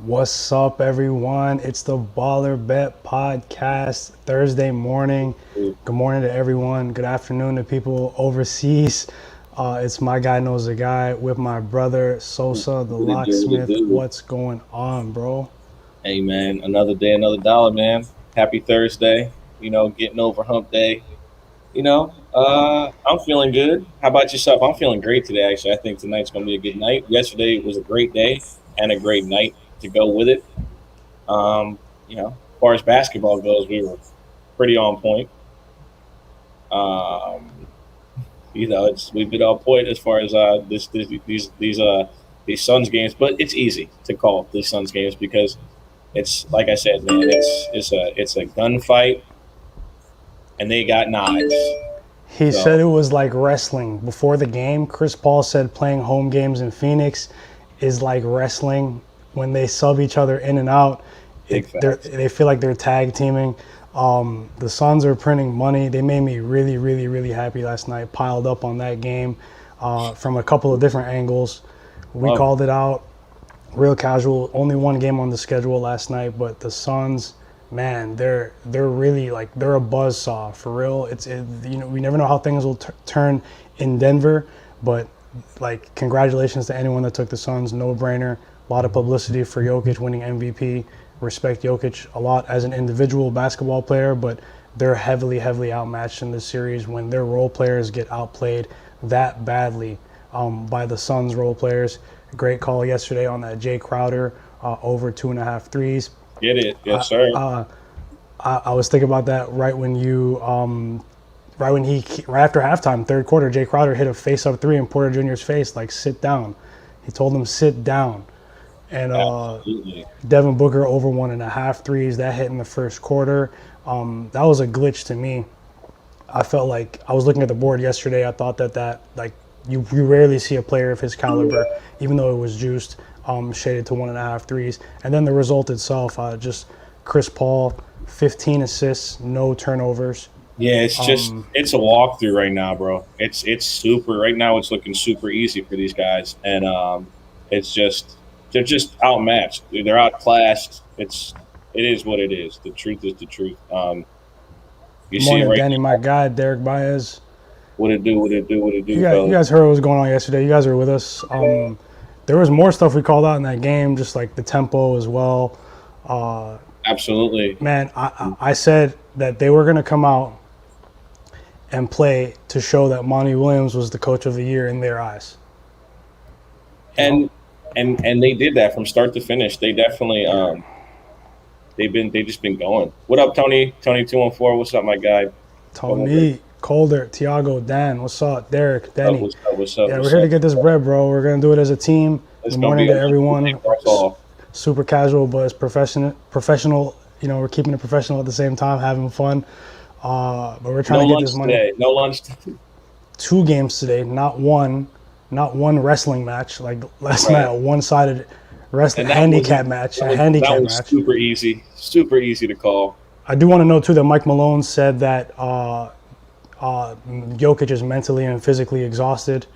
What's up, everyone? It's the Baller Bet Podcast, Thursday morning. Good morning to everyone. Good afternoon to people overseas. It's my guy knows a guy with my brother Sosa, the locksmith. What's going on, bro? Hey, man, another day, another dollar, man. Happy Thursday. Getting over hump day. I'm feeling good. How about yourself? I'm feeling great today, actually. I think tonight's going to be a good night. Yesterday was a great day and a great night to go with it. As far as basketball goes, we were pretty on point. Um, we've been on point as far as these Suns games, but it's easy to call these Suns games because it's like I said, man. It's a gunfight, and they got knives. He said it was like wrestling. Before the game, Chris Paul said playing home games in Phoenix is like wrestling. When they sub each other in and out, they feel like they're tag teaming. The Suns are printing money. They made me really, really, really happy last night. Piled up on that game from a couple of different angles. We called it out. Real casual. Only one game on the schedule last night, but the Suns, man, they're really like they're a buzzsaw for real. We never know how things will turn in Denver, but like congratulations to anyone that took the Suns. No brainer. A lot of publicity for Jokic winning MVP. Respect Jokic a lot as an individual basketball player, but they're heavily, heavily outmatched in this series when their role players get outplayed that badly by the Suns role players. Great call yesterday on that Jay Crowder over 2.5 threes. Get it, yes, sir. I was thinking about that right after halftime, third quarter. Jay Crowder hit a face-up three in Porter Jr.'s face, like sit down. He told him sit down. And Devin Booker over 1.5 threes that hit in the first quarter. That was a glitch to me. I felt like I was looking at the board yesterday. I thought that like you rarely see a player of his caliber, even though it was juiced, shaded to 1.5 threes. And then the result itself, just Chris Paul, 15 assists, no turnovers. Yeah, it's a walkthrough right now, bro. It's super right now. It's looking super easy for these guys, and they're just outmatched. They're outclassed. It is what it is. The truth is the truth. You see it right Danny, now. My guy, Derek Baez. What it do? You guys heard what was going on yesterday. You guys were with us. There was more stuff we called out in that game, just like the tempo as well. Absolutely. Man, I said that they were going to come out and play to show that Monty Williams was the coach of the year in their eyes. And they did that from start to finish. They definitely they've just been going. What up, Tony? Tony 214. What's up, my guy? Tony, Calder, Tiago, Dan. What's up, Derek, Denny? What's up? Yeah, we're here to get this bread, bro. We're gonna do it as a team. Good morning to everyone. Super casual, but it's professional. We're keeping it professional at the same time, having fun. But we're trying to get this money. Today. No lunch. 2 games today, not one wrestling match like last night. A one-sided wrestling handicap match. That was super easy to call. I do want to know too that Mike Malone said that Jokic is mentally and physically exhausted.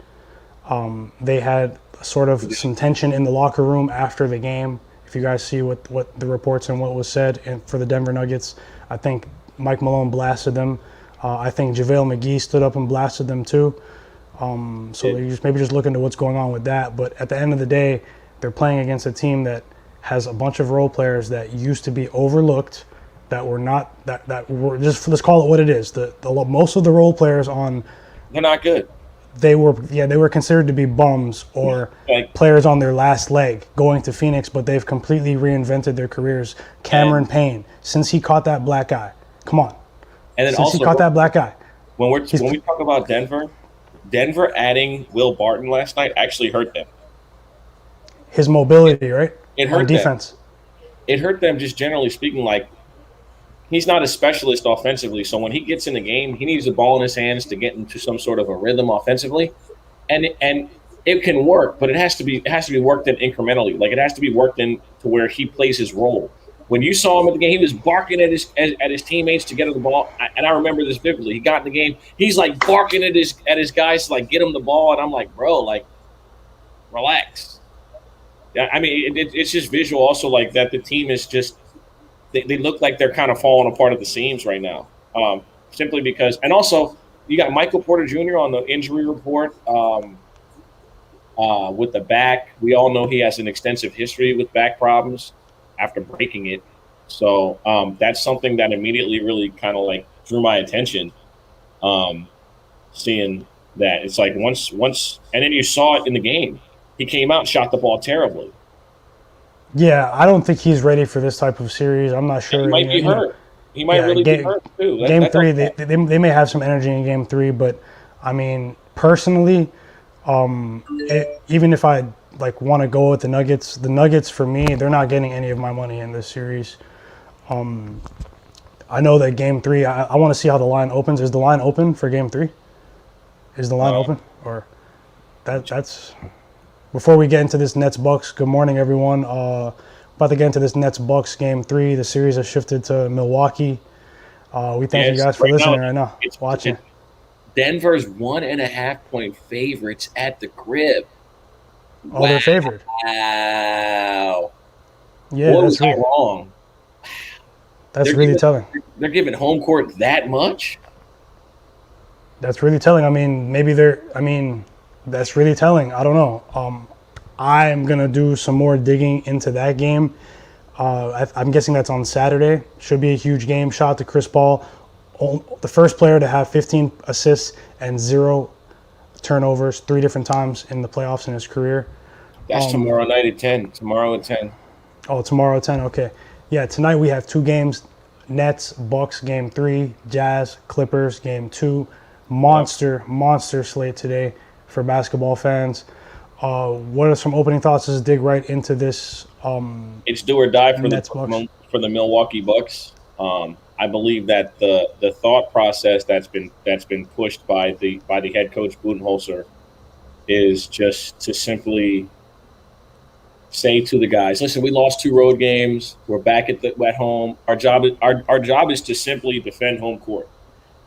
They had sort of some tension in the locker room after the game. If you guys see what the reports and what was said, and for the Denver Nuggets, I think Mike Malone blasted them. I think JaVale McGee stood up and blasted them too. So you're maybe just looking to what's going on with that. But at the end of the day, they're playing against a team that has a bunch of role players that used to be overlooked, that were not that were just, let's call it what it is. The most of the role players they're not good. They were considered to be bums or players on their last leg going to Phoenix, but they've completely reinvented their careers. Cameron Payne, since he caught that black eye, come on. And then since he caught that black eye. When we talk about Denver adding Will Barton last night actually hurt them. His mobility, right? It hurt defense. It hurt them just generally speaking. Like, he's not a specialist offensively, so when he gets in the game, he needs the ball in his hands to get into some sort of a rhythm offensively, and it can work, but it has to be worked in incrementally. Like, it has to be worked in to where he plays his role. When you saw him at the game, he was barking at his teammates to get him the ball, and I remember this vividly. He got in the game, he's like barking at his guys to like get him the ball, and I'm like, bro, like, relax. I mean, it's just visual also like that. The team is just they look like they're kind of falling apart at the seams right now. Simply because, and also you got Michael Porter Jr. on the injury report with the back. We all know he has an extensive history with back problems after breaking it. So that's something that immediately really kind of like drew my attention. Um, Seeing that it's like once, and then you saw it in the game. He came out and shot the ball terribly. Yeah, I don't think he's ready for this type of series. I'm not And he sure. might be hurt. He might Yeah, really be hurt too. game That's three, okay. they may have some energy in game three, but I mean, personally, even if I like want to go with the Nuggets for me, they're not getting any of my money in this series. I know that game three, I want to see how the line opens. Is the line open for game three? Is the line open? Or that's before we get into this Nets Bucks. Good morning, everyone. About to get into this Nets Bucks game three. The series has shifted to Milwaukee. We thank you guys for listening right now. It's watching. Denver's 1.5-point favorites at the crib. Oh, they're favored. Wow. Yeah, What that's was I really wrong? that's really telling. They're giving home court that much? That's really telling. I mean, that's really telling. I don't know. I'm gonna do some more digging into that game. I'm guessing that's on Saturday. Should be a huge game. Shout out to Chris Paul, the first player to have 15 assists and 0 turnovers 3 different times in the playoffs in his career. That's tomorrow night at 10. Tomorrow at 10. Oh, tomorrow at 10. Okay. Yeah, tonight we have 2 games. Nets, Bucks, game 3. Jazz, Clippers, game 2. Monster slate today for basketball fans. What are some opening thoughts? Let's dig right into this. It's do or die for the Milwaukee Bucks. I believe that the thought process that's been pushed by the head coach Budenholzer is just to simply say to the guys, listen, we lost 2 road games. We're back at home. Our job is to simply defend home court.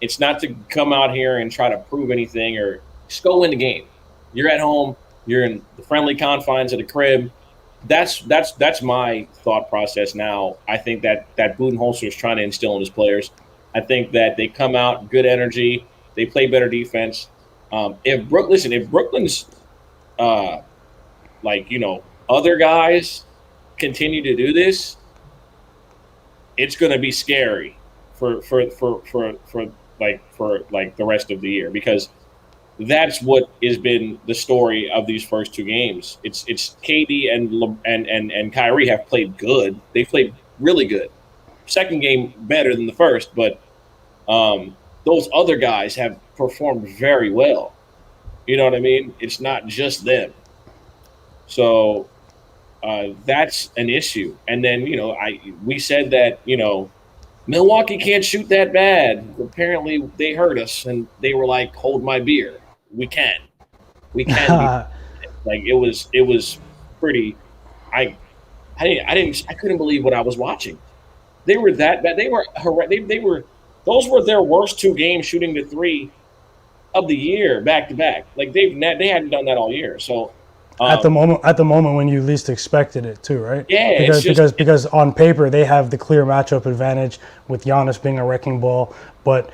It's not to come out here and try to prove anything or just go win the game. You're at home. You're in the friendly confines of the crib. That's my thought process now. I think that Budenholzer is trying to instill in his players. I think that they come out good energy. They play better defense. If Brooklyn's other guys continue to do this, it's going to be scary for the rest of the year, because that's what has been the story of these first 2 games. It's KD and Kyrie have played good. They played really good. Second game better than the first, but those other guys have performed very well. You know what I mean? It's not just them. So that's an issue. And then we said that Milwaukee can't shoot that bad. Apparently, they heard us and they were like, "Hold my beer. We can. Like it was pretty. I couldn't believe what I was watching. They were that bad. They were those were their worst 2 games shooting the 3 of the year back to back. Like they hadn't done that all year. So at the moment when you least expected it too, right? Yeah, because on paper they have the clear matchup advantage with Giannis being a wrecking ball, but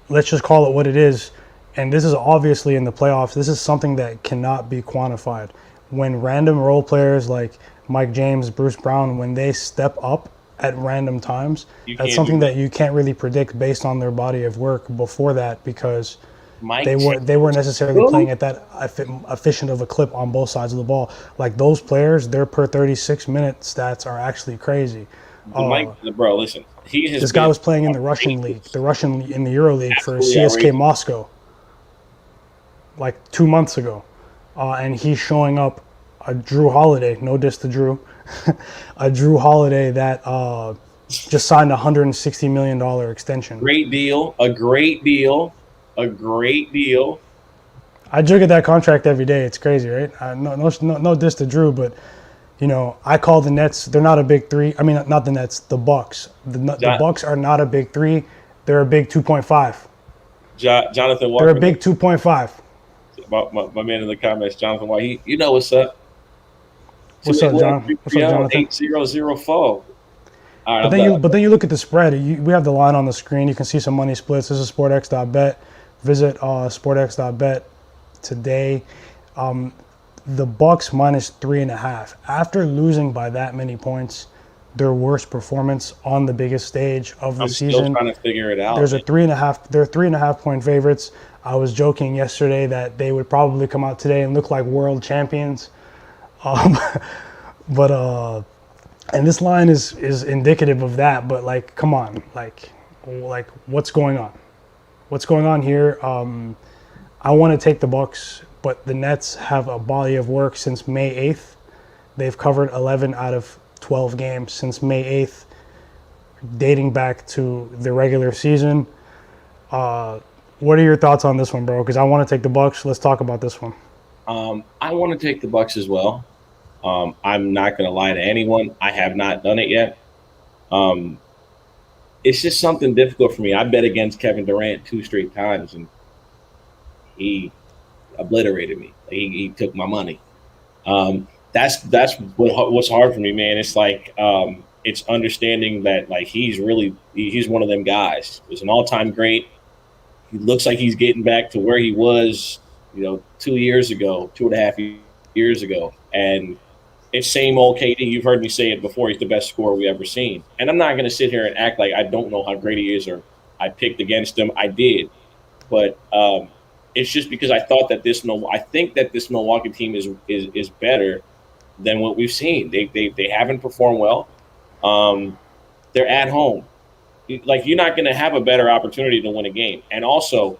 let's just call it what it is. And this is obviously in the playoffs. This is something that cannot be quantified. When random role players like Mike James, Bruce Brown, when they step up at random times, that's something that you can't really predict based on their body of work before that, because they weren't necessarily playing at that efficient of a clip on both sides of the ball. Like those players, their per 36-minute stats are actually crazy. Bro, listen, this guy was playing in the Russian league, in the Euro League for CSKA Moscow, like 2 months ago, and he's showing up a Drew Holiday, no diss to Drew, a Drew Holiday that just signed a $160 million extension. Great deal, a great deal. I jug at that contract every day. It's crazy, right? No diss to Drew, but I call the Nets. They're not a big 3. I mean, not the Nets. The Bucks. The Bucks are not a big 3. They're a big 2.5. Jonathan Walker. They're a big 2.5. My man in the comments, Jonathan White. You know what's up. What's up, John? What's up, Jonathan? 8004. All right, But I'm then done. you look at the spread. We have the line on the screen. You can see some money splits. This is SportX.Bet. Visit SportX.Bet today. The Bucks minus 3.5. After losing by that many points, their worst performance on the biggest stage of the I'm season. still trying to figure it out. There's a 3.5. They're 3.5 point favorites. I was joking yesterday that they would probably come out today and look like world champions. But and this line is indicative of that. But like, come on, like what's going on? What's going on here? I want to take the Bucks, but the Nets have a body of work since May 8th. They've covered 11 out of 12 games since May 8th, dating back to the regular season. What are your thoughts on this one, bro? Because I want to take the Bucks. Let's talk about this one. I want to take the Bucks as well. I'm not going to lie to anyone. I have not done it yet. It's just something difficult for me. I bet against Kevin Durant 2 straight times, and he obliterated me. He took my money. That's what's hard for me, man. It's like it's understanding that like he's one of them guys. He's an all-time great. He looks like he's getting back to where he was, 2 years ago, 2.5 years ago, and it's same old KD. You've heard me say it before. He's the best scorer we ever seen, and I'm not going to sit here and act like I don't know how great he is or I picked against him. I did, but it's just because I think that this Milwaukee team is better than what we've seen. They haven't performed well. They're at home. Like, you're not going to have a better opportunity to win a game. And also,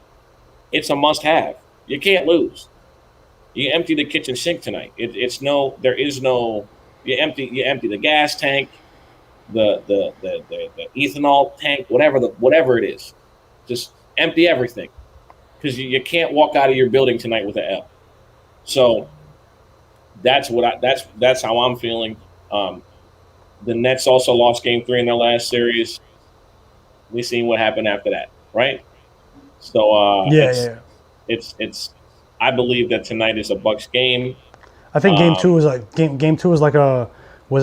it's a must-have. You can't lose. You empty the kitchen sink tonight. You empty the gas tank, the ethanol tank, whatever it is. Just empty everything, because you can't walk out of your building tonight with an L. So that's how I'm feeling. The Nets also lost Game 3 in their last series. We seen what happened after that, right? So it's. I believe that tonight is a Bucks game. I think game two was a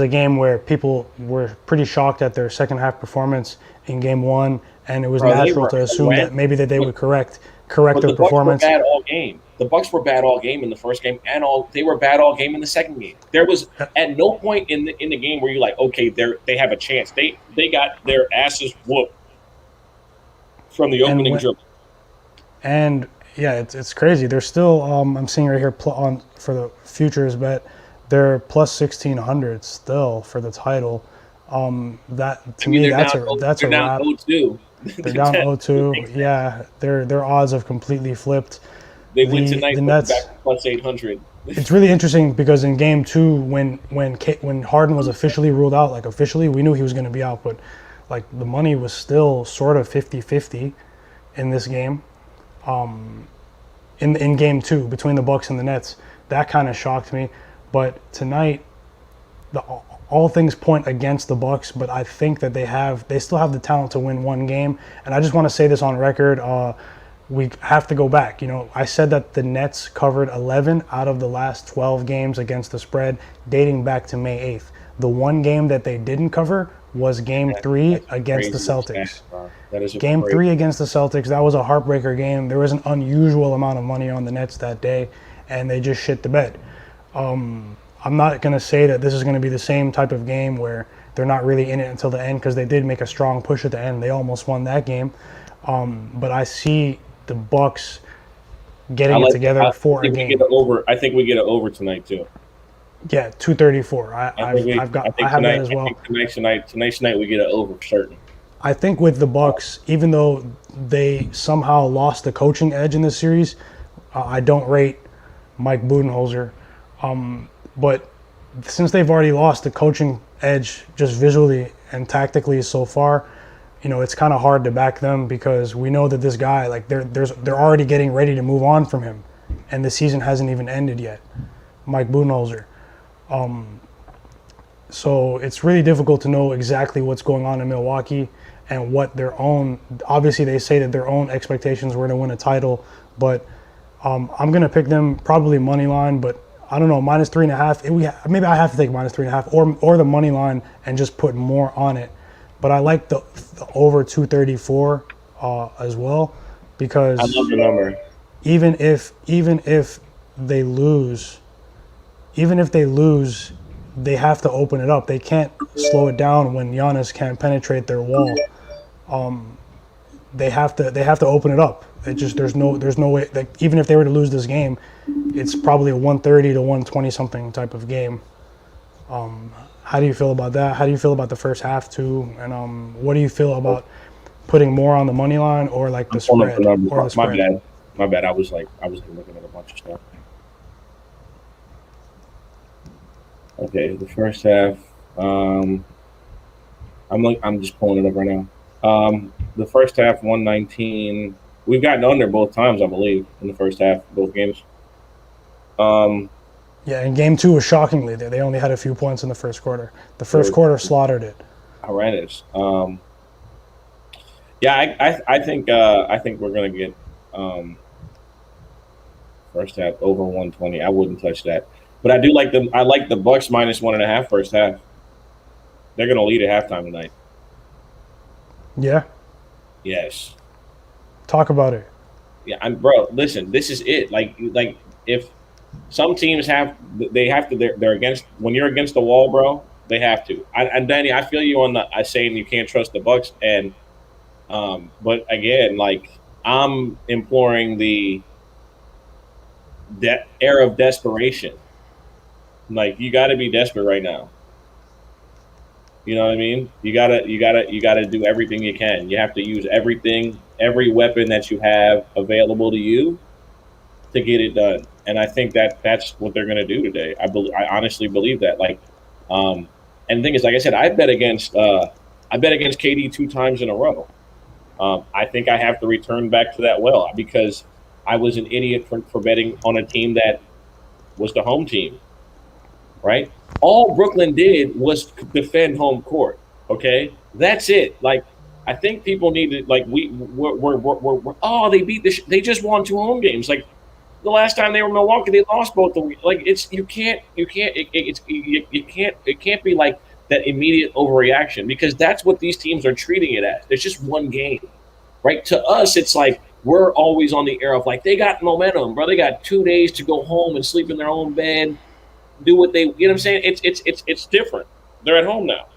game where people were pretty shocked at their second half performance in game one, and it was natural to assume that maybe that they would correct their performance. Bucks were bad all game. The Bucks were bad all game in the first game, and they were bad all game in the second game. There was at no point in the game where you're like, okay, they have a chance. They got their asses whooped from the opening dribble. And yeah, it's crazy. They're still I'm seeing right here for the futures bet, they're plus 1,600 still for the title. That's a wrap. They're down 0-2. They're down 0-2. Yeah, their odds have completely flipped. They win tonight. The Nets back plus 800. It's really interesting because in game two, when Harden was officially ruled out, like officially, we knew he was going to be out, but like the money was still sort of 50-50 in this game. In game two between the Bucks and the Nets, that kind of shocked me. But tonight, all things point against the Bucks, but I think that they still have the talent to win one game. And I just want to say this on record. We have to go back. I said that the Nets covered 11 out of the last 12 games against the spread, dating back to May 8th. The one game that they didn't cover was Game 3 against the Celtics. Game 3 against the Celtics, that was a heartbreaker game. There was an unusual amount of money on the Nets that day, and they just shit the bed. I'm not going to say that this is going to be the same type of game where they're not really in it until the end, because they did make a strong push at the end. They almost won that game. But I see the Bucks getting it together for a game. I think we get an over tonight too. Yeah, 234. I have that as well. I think tonight's night we get an over for certain. I think with the Bucks, even though they somehow lost the coaching edge in this series, I don't rate Mike Budenholzer. But since they've already lost the coaching edge just visually and tactically so far, it's kind of hard to back them, because we know that this guy, like they're already getting ready to move on from him, and the season hasn't even ended yet. Mike Budenholzer. So it's really difficult to know exactly what's going on in Milwaukee and what their own, obviously they say that their own expectations were to win a title, but I'm going to pick them probably money line, but I don't know, minus 3.5. Maybe I have to take minus 3.5 or the money line and just put more on it. But I like the over 234 as well, because I love the number. even if they lose, they have to open it up. They can't slow it down when Giannis can't penetrate their wall. They have to open it up. It just there's no way. Like, even if they were to lose this game, it's probably a 130 to 120 something type of game. How do you feel about that? How do you feel about the first half too? And what do you feel about putting more on the money line or like the spread? Or the spread? My bad. I was looking at a bunch of stuff. Okay, the first half. I'm just pulling it up right now. The first half, 119. We've gotten under both times, I believe, in the first half, both games. Yeah, and game 2 was shockingly there. They only had a few points in the first quarter. The first quarter slaughtered it. Horrendous. Yeah, I think we're gonna get first half over 120. I wouldn't touch that, but I do like them. I like the Bucks minus 1.5 first half. They're gonna lead at halftime tonight. Yeah. Yes. Talk about it. Yeah, bro. Listen, this is it. Like if some teams they're against, when you're against the wall, bro. They have to. And Danny, I feel you on the saying you can't trust the Bucks, and but again, like, I'm imploring the era of desperation. Like, you got to be desperate right now. You know what I mean? You gotta do everything you can. You have to use every weapon that you have available to you to get it done. And I think that's what they're going to do today. I honestly believe that. Like, and the thing is, like I said, I bet against KD 2 times in a row. I think I have to return back to that well, because I was an idiot for betting on a team that was the home team, right? All Brooklyn did was defend home court. Okay, that's it. Like, I think people need to, like, they beat they just won 2 home games. Like, the last time they were in Milwaukee, they lost both the week. Like, it can't be like that immediate overreaction, because that's what these teams are treating it as. It's just one game, right? To us, it's like we're always on the air of, like, they got momentum, bro. They got 2 days to go home and sleep in their own bed, do what they, you know what I'm saying? It's different. They're at home now.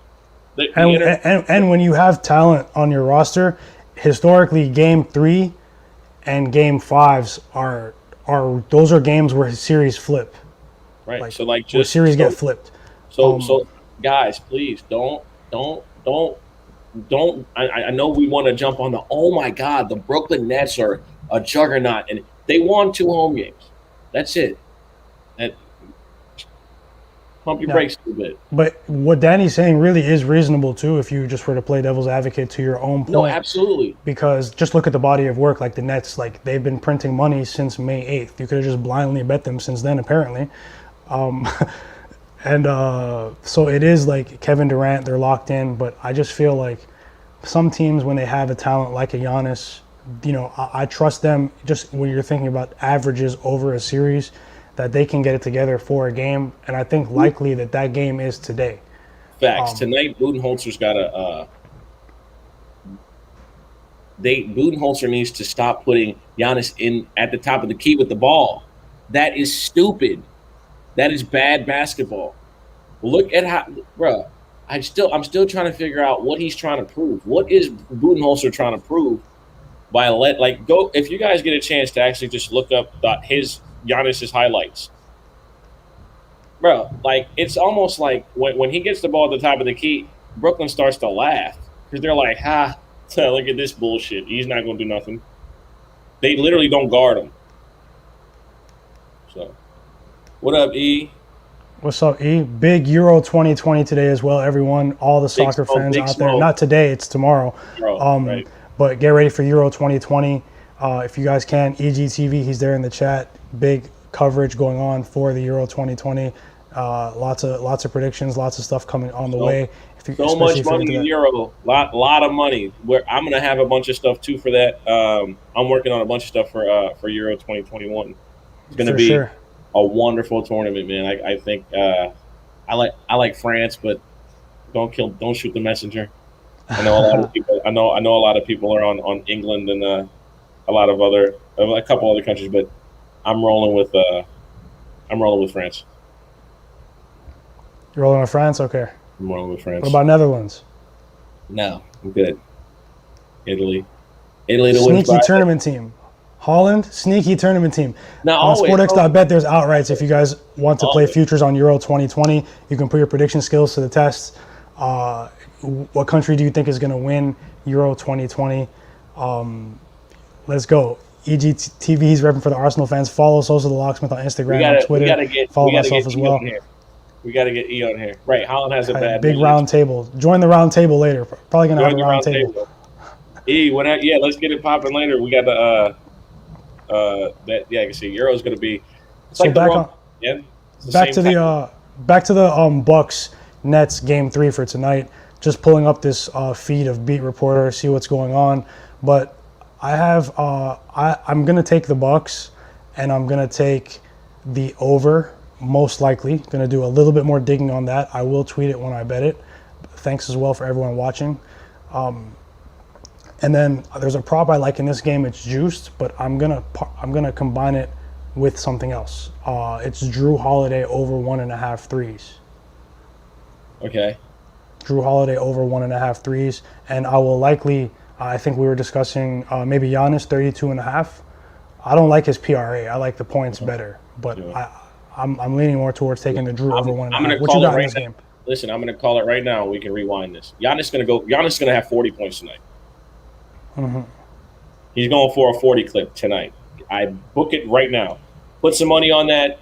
And when you have talent on your roster, historically, game 3 and game 5s are those are games where series flip. Right. Like, so, like, just where series get flipped. So guys, please don't. I know we want to jump on oh my God, the Brooklyn Nets are a juggernaut, and they won 2 home games. That's it. Pump your brakes a little bit. But what Danny's saying really is reasonable too, if you just were to play devil's advocate to your own point. No, absolutely. Because just look at the body of work. Like, the Nets, like, they've been printing money since May 8th. You could have just blindly bet them since then, apparently. And so it is like Kevin Durant, they're locked in. But I just feel like some teams, when they have a talent like a Giannis, you know, I trust them, just when you're thinking about averages over a series, that they can get it together for a game. And I think likely that game is today. Facts. Tonight, Budenholzer's got Budenholzer needs to stop putting Giannis in at the top of the key with the ball. That is stupid. That is bad basketball. Look at how, bro. I'm still trying to figure out what he's trying to prove. What is Budenholzer trying to prove by go? If you guys get a chance to actually just look up Giannis's highlights, bro. Like, it's almost like when he gets the ball at the top of the key, Brooklyn starts to laugh, because they're like, look at this bullshit. He's not going to do nothing. They literally don't guard him. So, what up, E? What's up, E? Big Euro 2020 today as well, everyone. All the soccer fans out there. Not today, it's tomorrow. Right. But get ready for Euro 2020. If you guys can, EGTV, he's there in the chat. Big coverage going on for the Euro 2020. Lots of predictions, lots of stuff coming on the way. So much money in Euro, lot of money. I'm gonna have a bunch of stuff too for that. I'm working on a bunch of stuff for Euro 2021. It's gonna be a wonderful tournament, man. I think I like France, but don't shoot the messenger. I know a lot of people. I know a lot of people are on England and a lot of a couple other countries, but I'm rolling with France. You're rolling with France? Okay. I'm rolling with What France. about Netherlands? No, I'm good. Italy. Italy to win Sneaky Friday. tournament team. Holland, sneaky tournament team. Now, On always. SportX.Bet, there's outrights. If you guys want to play Always. futures on Euro 2020, you can put your prediction skills to the test. What country do you think is going to win Euro 2020? Let's go. EGTV, he's repping for the Arsenal fans. Follow Sosa the Locksmith on Instagram and Twitter. Follow myself as well. We got to get E on here. Right, Holland has a bad big round table. Join the round table later. Probably going to have a round table. E, let's get it popping later. We got the I can see Euro's going to be. It's like back to the Bucks Nets game 3 for tonight. Just pulling up this feed of Beat Reporter, see what's going on. But I have I'm gonna take the Bucks, and I'm gonna take the over. Most likely, gonna do a little bit more digging on that. I will tweet it when I bet it. Thanks as well for everyone watching. And then there's a prop I like in this game. It's juiced, but I'm gonna combine it with something else. It's Drew Holiday over 1.5 threes. Okay. Drew Holiday over 1.5 threes, and I will likely. I think we were discussing maybe Giannis 32.5. I don't like his PRA. I like the points better, but I'm leaning more towards taking the Drew over 1.5. What you got in this game? Listen, I'm going to call it right now. We can rewind this. Giannis is going to have 40 points tonight. Mm-hmm. He's going for a 40 clip tonight. I book it right now. Put some money on that.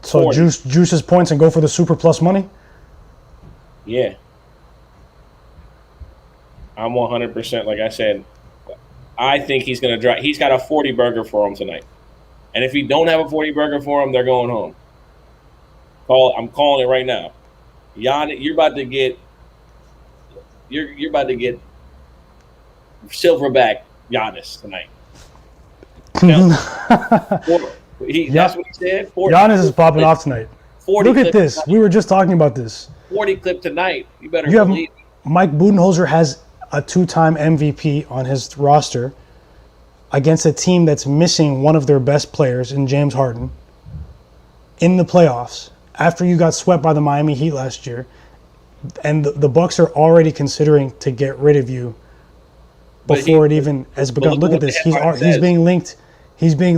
So 40. juice his points and go for the super plus money? Yeah. I'm 100%. Like I said, I think he's going to drive. He's got a 40 burger for him tonight. And if he don't have a 40 burger for him, they're going home. I'm calling it right now. Giannis, you're about to get silverback Giannis tonight. That's what he said. 40 Giannis is popping off tonight. Look at this. Tonight. We were just talking about this. 40 clip tonight. You better believe it. Mike Budenholzer has a 2-time MVP on his roster against a team that's missing one of their best players in James Harden in the playoffs after you got swept by the Miami Heat last year, and the Bucks are already considering to get rid of you before it even has begun. Look at this. He's being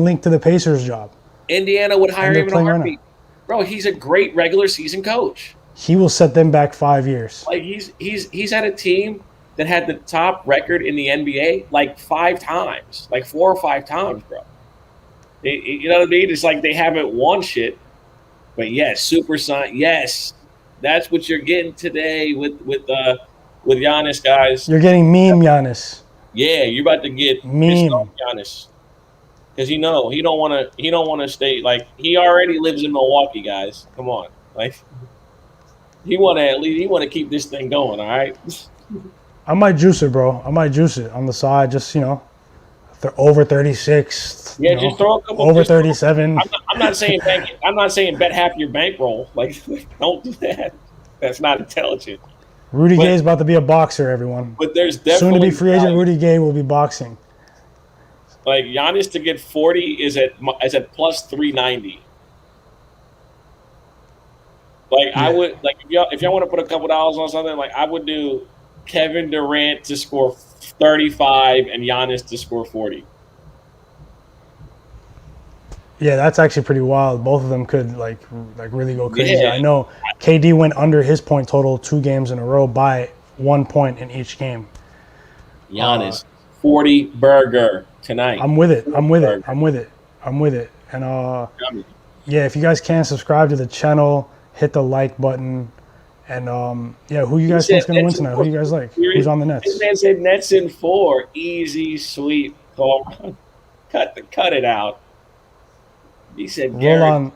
linked to the Pacers job. Indiana would hire him in a heartbeat. Bro, he's a great regular season coach. He will set them back 5 years. Like he's had a team that had the top record in the NBA like 5 times, like 4 or 5 times, bro. You know what I mean? It's like they haven't won shit, but yes, super sign. Yes, that's what you're getting today with Giannis, guys. You're getting meme Giannis. Yeah, you're about to get meme Giannis because he don't want to stay. Like he already lives in Milwaukee, guys. Come on, like he want to keep this thing going. All right. I might juice it, bro. I might juice it on the side. Just over 36. Yeah, just throw a couple. Over 37. I'm not saying bet half your bankroll. Like, don't do that. That's not intelligent. Rudy Gay is about to be a boxer, everyone. But there's definitely soon to be free agent. Rudy Gay will be boxing. Like Giannis to get 40 is at plus 390. Like I would if y'all want to put a couple dollars on something, like I would do Kevin Durant to score 35 and Giannis to score 40. Yeah, that's actually pretty wild. Both of them could like really go crazy. Yeah. I know KD went under his point total 2 games in a row by 1 point in each game. Giannis 40 burger tonight. I'm with it. And yeah, if you guys can subscribe to the channel, hit the like button. And who you guys think is going to win tonight? Who you guys like? Who's on the Nets? This man said Nets in 4. Easy sweep. Cut it out. He said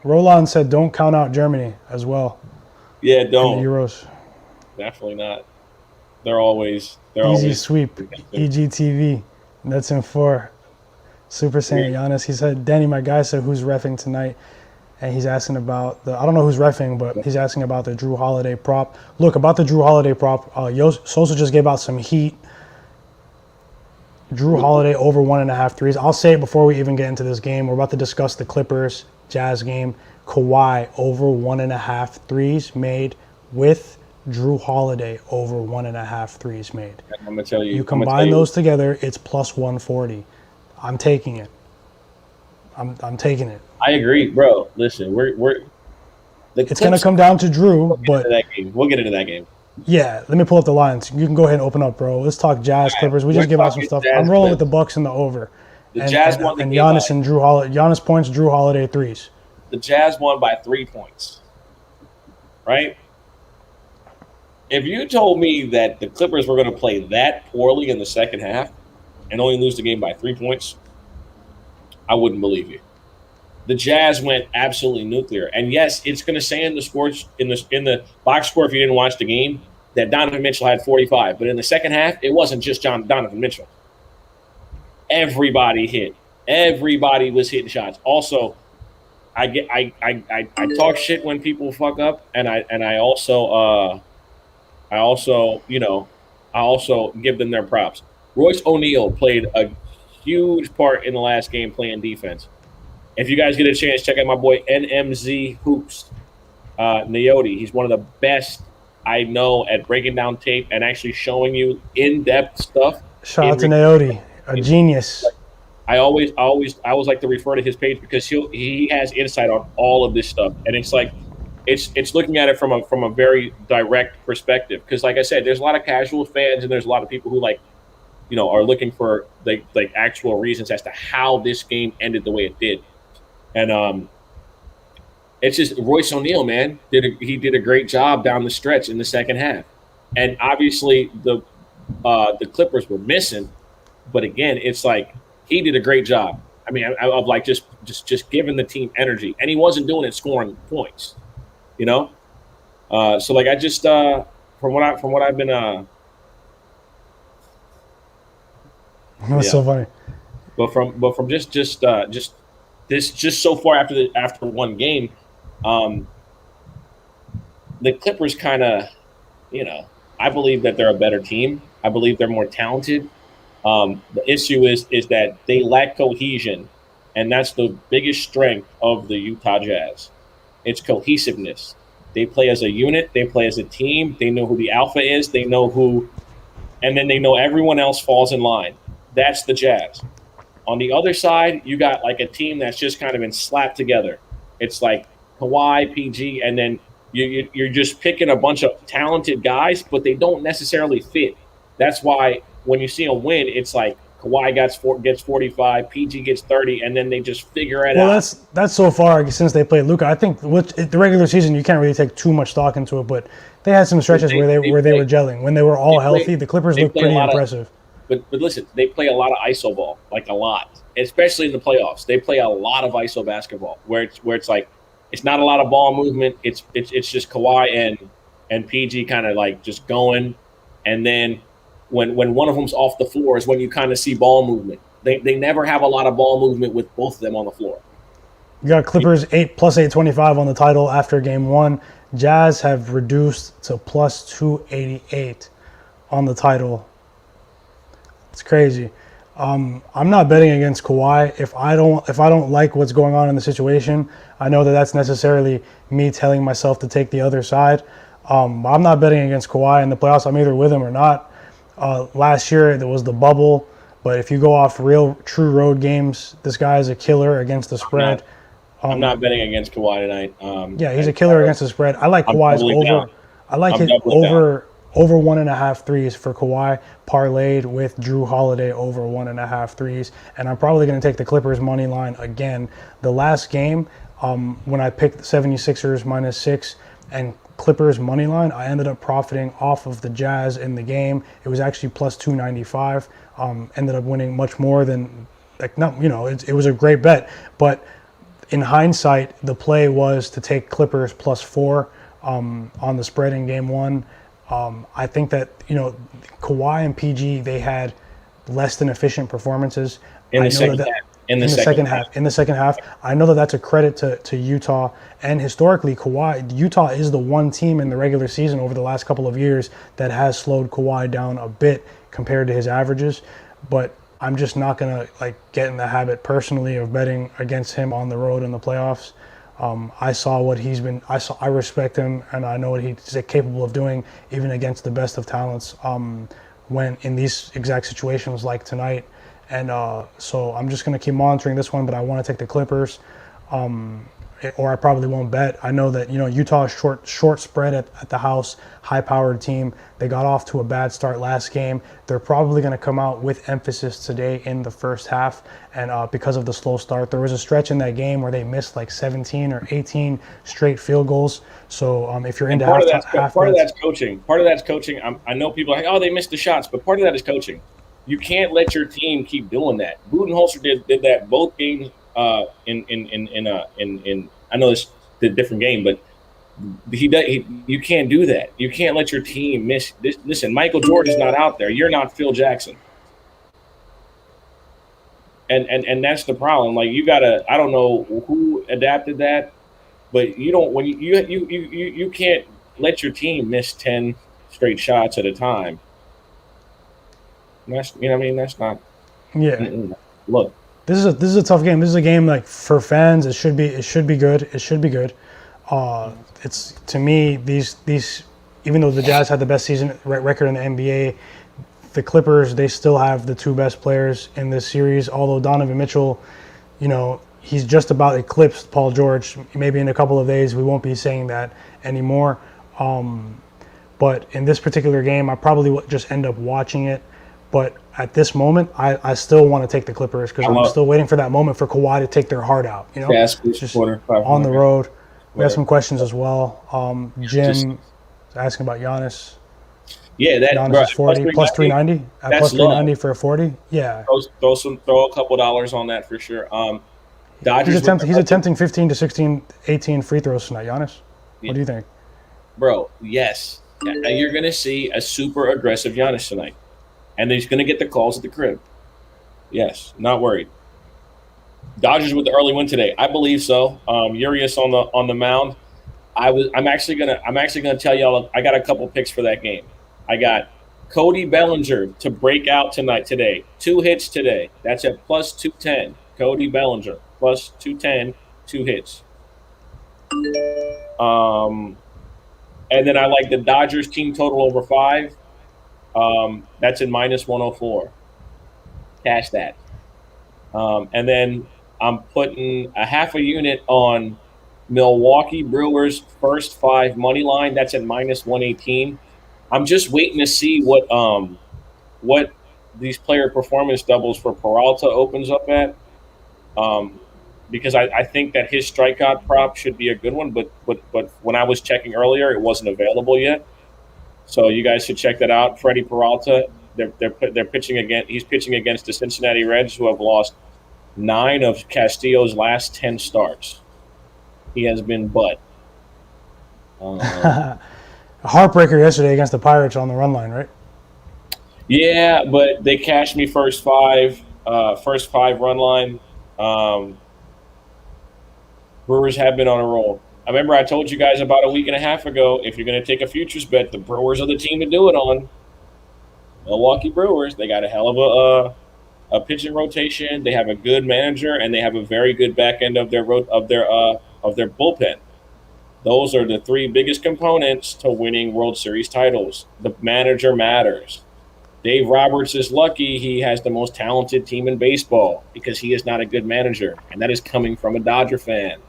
Roland said don't count out Germany as well. Yeah, don't. In the Euros. Definitely not. They're always sweep. EGTV. Nets in 4. Super Saiyan Giannis. He said, Danny, my guy said, who's reffing tonight? And he's asking about I don't know who's reffing, but he's asking about the Drew Holiday prop. Look, about the Drew Holiday prop, Sosa just gave out some heat. Drew Holiday over 1.5 threes. I'll say it before we even get into this game. We're about to discuss the Clippers Jazz game. Kawhi over 1.5 threes made with Drew Holiday over 1.5 threes made. I'm gonna tell you. You combine those together, it's plus 140. I'm taking it. I'm taking it. I agree, bro. Listen, it's going to come down to Drew, but we'll get into that game. Yeah, let me pull up the lines. You can go ahead and open up, bro. Let's talk Jazz, Clippers. We just give out some stuff. I'm rolling with the Bucks and the over. Jazz won the game. Giannis and Drew Holiday. Giannis points, Drew Holiday threes. The Jazz won by 3 points. Right? If you told me that the Clippers were going to play that poorly in the second half and only lose the game by 3 points, I wouldn't believe you. The Jazz went absolutely nuclear, and yes, it's going to say in the scores in the box score if you didn't watch the game that Donovan Mitchell had 45. But in the second half, it wasn't just Donovan Mitchell. Everybody hit. Everybody was hitting shots. Also, I talk shit when people fuck up, and I also give them their props. Royce O'Neal played a huge part in the last game playing defense. If you guys get a chance, check out my boy NMZ Hoops, Naoti. He's one of the best I know at breaking down tape and actually showing you in-depth stuff. Shout out to Naoti, a genius. I always like to refer to his page because he has insight on all of this stuff, and it's like it's looking at it from a very direct perspective. Because like I said, there's a lot of casual fans and there's a lot of people who are looking for like actual reasons as to how this game ended the way it did. And it's just Royce O'Neal, man. He did a great job down the stretch in the second half. And obviously the Clippers were missing, but again, it's like he did a great job. I mean, of like just giving the team energy, and he wasn't doing it scoring points, So like I just from what I've been That's so funny. But from just so far after one game, the Clippers kind of, I believe that they're a better team. I believe they're more talented. The issue is that they lack cohesion, and that's the biggest strength of the Utah Jazz. It's cohesiveness. They play as a unit. They play as a team. They know who the alpha is. They know who, and then they know everyone else falls in line. That's the Jazz. On the other side, you got like a team that's just kind of been slapped together. It's like Kawhi, PG, and then you're just picking a bunch of talented guys, but they don't necessarily fit. That's why when you see a win, it's like Kawhi gets 45, PG gets 30, and then they just figure it out. Well, that's so far since they played Luka. I think the regular season you can't really take too much stock into it, but they had some stretches where they were gelling. When they were all healthy, the Clippers looked pretty impressive. But listen, they play a lot of ISO ball, like a lot, especially in the playoffs. They play a lot of ISO basketball, where it's like it's not a lot of ball movement. It's just Kawhi and PG kind of like just going, and then when one of them's off the floor is when you kind of see ball movement. They never have a lot of ball movement with both of them on the floor. You got Clippers plus 825 on the title after game one. Jazz have reduced to plus 288 on the title. It's crazy. I'm not betting against Kawhi if I don't like what's going on in the situation. I know that that's necessarily me telling myself to take the other side. I'm not betting against Kawhi in the playoffs. I'm either with him or not. Last year there was the bubble, but if you go off real true road games, this guy is a killer against the spread. I'm not betting against Kawhi tonight. Yeah, he's a killer against the spread. I like Kawhi's over. Down. I like his over 1.5 threes for Kawhi, parlayed with Drew Holiday over 1.5 threes. And I'm probably going to take the Clippers money line again. The last game, when I picked the 76ers -6 and Clippers money line, I ended up profiting off of the Jazz in the game. It was actually plus 295. Ended up winning much more than, it was a great bet. But in hindsight, the play was to take Clippers +4 on the spread in game one. I think that, Kawhi and PG, they had less than efficient performances. In the second half. in the second half. half. In the second half, I know that that's a credit to Utah, and historically, Utah is the one team in the regular season over the last couple of years that has slowed Kawhi down a bit compared to his averages. But I'm just not gonna get in the habit personally of betting against him on the road in the playoffs. I saw what he's been. I respect him, and I know what he's capable of doing, even against the best of talents. When in these exact situations like tonight. And so I'm just going to keep monitoring this one, but I want to take the Clippers, or I probably won't bet. I know that Utah is short spread at the house, high-powered team. They got off to a bad start last game. They're probably going to come out with emphasis today in the first half, and because of the slow start, there was a stretch in that game where they missed 17 or 18 straight field goals. So if you're into part of that's coaching. Part of that's coaching. I know people are like, oh, they missed the shots, but part of that is coaching. You can't let your team keep doing that. Budenholzer did that both games. In I know it's a different game, but you can't do that. You can't let your team miss. Listen, Michael Jordan's not out there. You're not Phil Jackson, and that's the problem. You gotta. I don't know who adapted that, but you don't. When you can't let your team miss 10 straight shots at a time. That's that's not. Yeah. Look, this is a tough game. This is a game for fans. It should be good. It should be good. It's to me these even though the Jazz had the best season record in the NBA, the Clippers, they still have the two best players in this series. Although Donovan Mitchell, he's just about eclipsed Paul George. Maybe in a couple of days we won't be saying that anymore. But in this particular game, I probably would just end up watching it. But at this moment, I still want to take the Clippers because I'm still waiting for that moment for Kawhi to take their heart out. Just on the road. We have some questions as well. Jim is asking about Giannis. Yeah, Giannis is 40 plus 390 at plus 390 for a 40. Yeah, throw a couple dollars on that for sure. Dodgers. He's attempting 15 to 16, 18 free throws tonight. Giannis, what do you think, bro? Yes, you're gonna see a super aggressive Giannis tonight. And he's going to get the calls at the crib. Yes, not worried. Dodgers with the early win today. I believe so. Urias on the mound. I'm actually gonna tell y'all. I got a couple picks for that game. I got Cody Bellinger to break out today. 2 hits today. That's at plus 210. Cody Bellinger plus 210. 2 hits. And then I like the Dodgers team total over 5. That's in minus 104. Cash that. And then I'm putting a half a unit on Milwaukee Brewers first 5 money line. That's at minus 118. I'm just waiting to see what these player performance doubles for Peralta opens up at. Because I think that his strikeout prop should be a good one, but when I was checking earlier, it wasn't available yet. So you guys should check that out. Freddie Peralta, they're pitching again. He's pitching against the Cincinnati Reds, who have lost 9 of Castillo's last 10 starts. He has been butt. A heartbreaker yesterday against the Pirates on the run line, right? Yeah, but they cashed me first five run line. Brewers have been on a roll. I remember I told you guys about a week and a half ago, if you're going to take a futures bet, the Brewers are the team to do it on. Milwaukee Brewers, they got a hell of a pitching rotation. They have a good manager, and they have a very good back end of their bullpen. Those are the 3 biggest components to winning World Series titles. The manager matters. Dave Roberts is lucky he has the most talented team in baseball because he is not a good manager, and that is coming from a Dodger fan.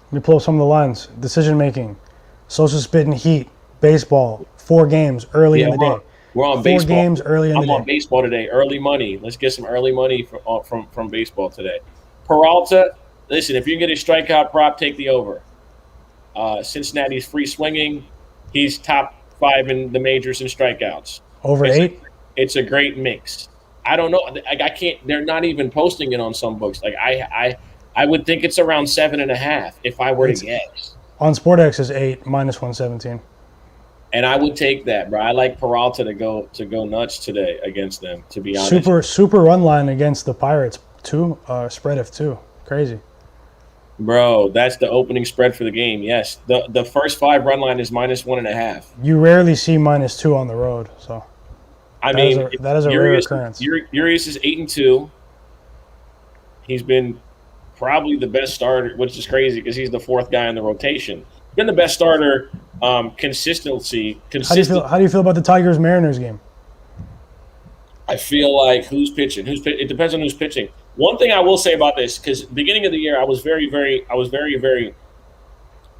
Let me pull up some of the lines. Decision making. Sosa spitting heat. Baseball. 4 games early in the day. We're on baseball. 4 games early in the day. I'm on baseball today. Early money. Let's get some early money from baseball today. Peralta, listen, if you get a strikeout prop, take the over. Cincinnati's free swinging. He's top 5 in the majors in strikeouts. Over 8? It's a great mix. I don't know. I can't. They're not even posting it on some books. I would think it's around 7.5 if I were to guess. On SportX is 8 minus 117. And I would take that, bro. I like Peralta to go nuts today against them. To be honest, super run line against the Pirates. 2, spread of 2. Crazy. Bro, that's the opening spread for the game. Yes, the first 5 run line is -1.5. You rarely see -2 on the road, so I mean, that is a rare occurrence. Urias is 8-2. He's been probably the best starter, which is crazy because he's the 4th guy in the rotation. Been the best starter, consistency. How do you feel about the Tigers Mariners game? I feel like who's pitching? It depends on who's pitching. One thing I will say about this, because beginning of the year, I was very, very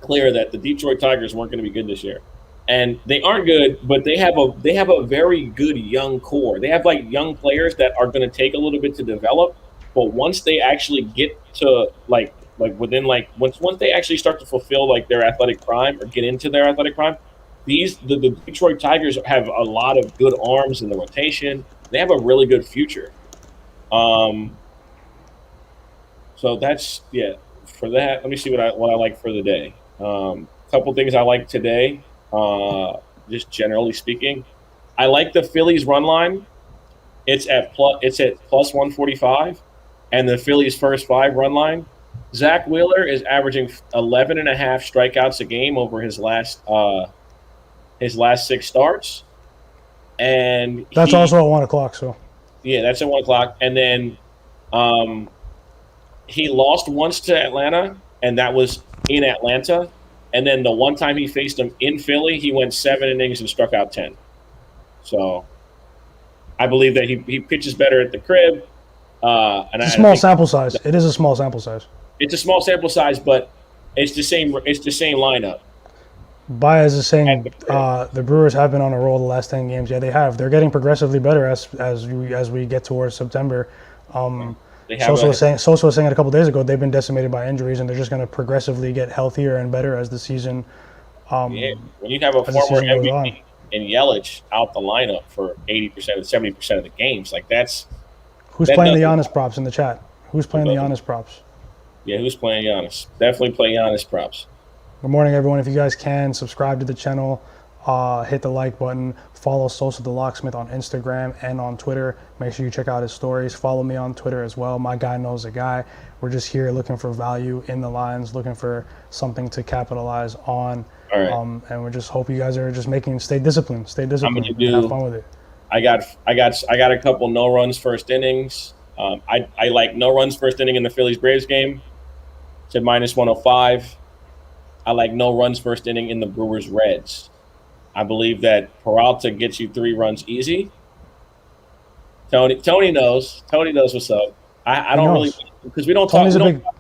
clear that the Detroit Tigers weren't going to be good this year, and they aren't good. But they have a very good young core. They have like young players that are going to take a little bit to develop. But once they actually get to once they actually start to fulfill like their athletic prime or get into their athletic prime, the Detroit Tigers have a lot of good arms in the rotation. They have a really good future. So that's for that. Let me see what I like for the day. Couple things I like today. Just generally speaking, I like the Phillies run line. It's at plus 145, and the Phillies first 5 run line. Zach Wheeler is averaging 11.5 strikeouts a game over his last 6 starts, and that's also at 1 o'clock. So yeah, that's at 1 o'clock, and then he lost once to Atlanta, and that was in Atlanta. And then the one time he faced him in Philly, he went 7 innings and struck out 10. So I believe that he pitches better at the crib. It's a small sample size. It is a small sample size. It's a small sample size, but it's the same lineup. Baez is saying the Brewers have been on a roll the last 10 games. Yeah, they have. They're getting progressively better as we get towards September. Sosa was saying it a couple days ago. They've been decimated by injuries, and they're just going to progressively get healthier and better as the season. When you have a former MVP and Yelich out the lineup for 80% or 70% of the games, like that's who's playing the Giannis props in the chat. Who's playing the Giannis props? Yeah, who's playing Giannis? Definitely play Giannis props. Good morning, everyone. If you guys can, subscribe to the channel, hit the like button, follow Sosa the Locksmith on Instagram and on Twitter. Make sure you check out his stories. Follow me on Twitter as well. My guy knows a guy. We're just here looking for value in the lines, looking for something to capitalize on. All right. And we just hope you guys are just stay disciplined, and have fun with it. I got a couple no runs first innings. I like no runs first inning in the Phillies Braves game. It's at -105. I like no runs first inning in the Brewers Reds. I believe that Peralta gets you 3 runs easy. Tony knows. Tony knows what's up. I don't really, because we don't talk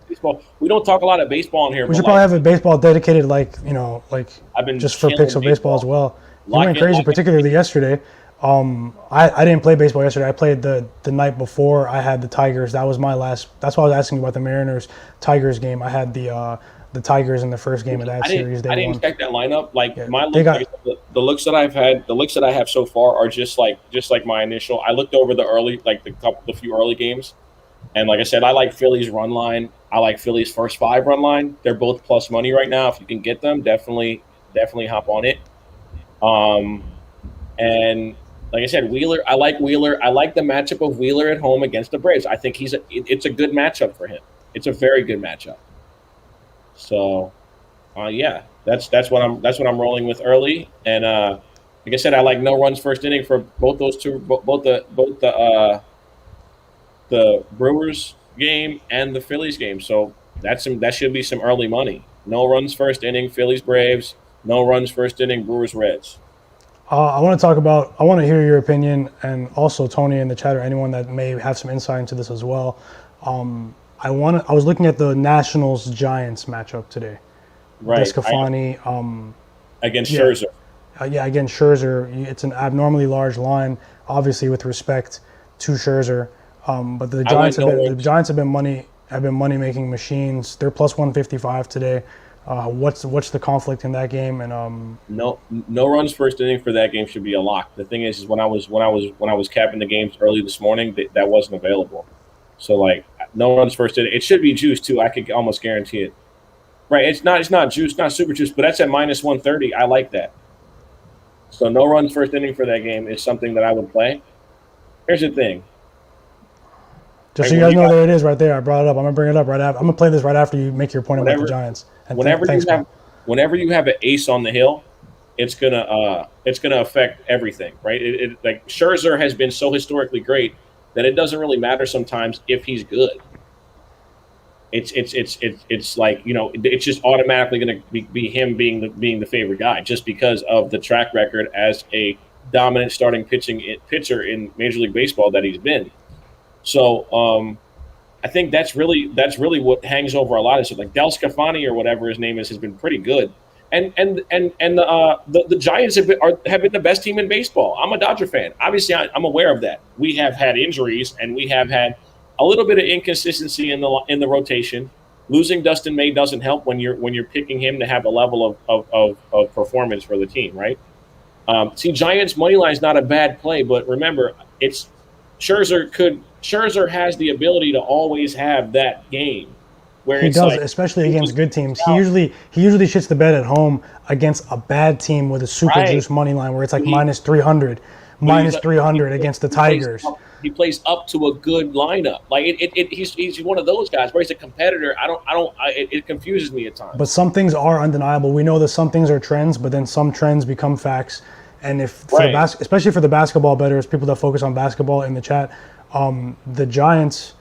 baseball. We don't talk a lot of baseball in here. We should probably have a baseball dedicated, I've been just for picks of baseball as well. You went crazy, particularly yesterday. I didn't play baseball yesterday. I played the night before I had the Tigers. That was my last. That's why I was asking about the Mariners Tigers game. I had the Tigers in the first game of that series. I didn't check that lineup. The looks that I've had, the looks that I have so far are just like my initial. I looked over the few early games, and like I said, I like Philly's run line. I like Philly's first 5 run line. They're both plus money right now. If you can get them, definitely hop on it. And like I said, Wheeler. I like Wheeler. I like the matchup of Wheeler at home against the Braves. I think it's a good matchup for him. It's a very good matchup. So, that's what I'm rolling with early. And like I said, I like no runs first inning for both those two, both the Brewers game and the Phillies game. So that should be some early money. No runs first inning, Phillies Braves. No runs first inning, Brewers Reds. I want to hear your opinion, and also Tony in the chat or anyone that may have some insight into this as well. I was looking at the Nationals Giants matchup today. Right. Descafani against Scherzer. Against Scherzer. It's an abnormally large line, obviously with respect to Scherzer. But the Giants have been money making machines. They're plus 155 today. What's the conflict in that game? And no runs first inning for that game should be a lock. The thing is when I was capping the games early this morning, that wasn't available. So no runs first inning. It should be juice too. I could almost guarantee it. Right? It's not juice, not super juice, but that's at -130. I like that. So no runs first inning for that game is something that I would play. Here's the thing. Just so you guys know, there it is right there. I brought it up. I'm gonna bring it up right after. I'm gonna play this right after you make your point about the Giants. And whenever you have an ace on the hill, it's gonna affect everything, right? Like Scherzer has been so historically great that it doesn't really matter sometimes if he's good. It's like, you know, it's just automatically going to be him being the favorite guy just because of the track record as a dominant starting pitcher in Major League Baseball that he's been. So I think that's really what hangs over a lot of stuff. Like Del Scafani or whatever his name is has been pretty good, and the Giants have been the best team in baseball. I'm a Dodger fan. Obviously, I'm aware of that. We have had injuries and we have had a little bit of inconsistency in the rotation. Losing Dustin May doesn't help when you're picking him to have a level of performance for the team, right? Giants money line is not a bad play, but remember, it's Scherzer has the ability to always have that game where he does, especially against good teams. He usually shits the bed at home against a bad team with a super juice money line where it's like minus 300 against the Tigers. He plays up to a good lineup. Like he's one of those guys where he's a competitor. It confuses me at times. But some things are undeniable. We know that some things are trends, but then some trends become facts. And especially for the basketball bettors, people that focus on basketball in the chat, the Giants,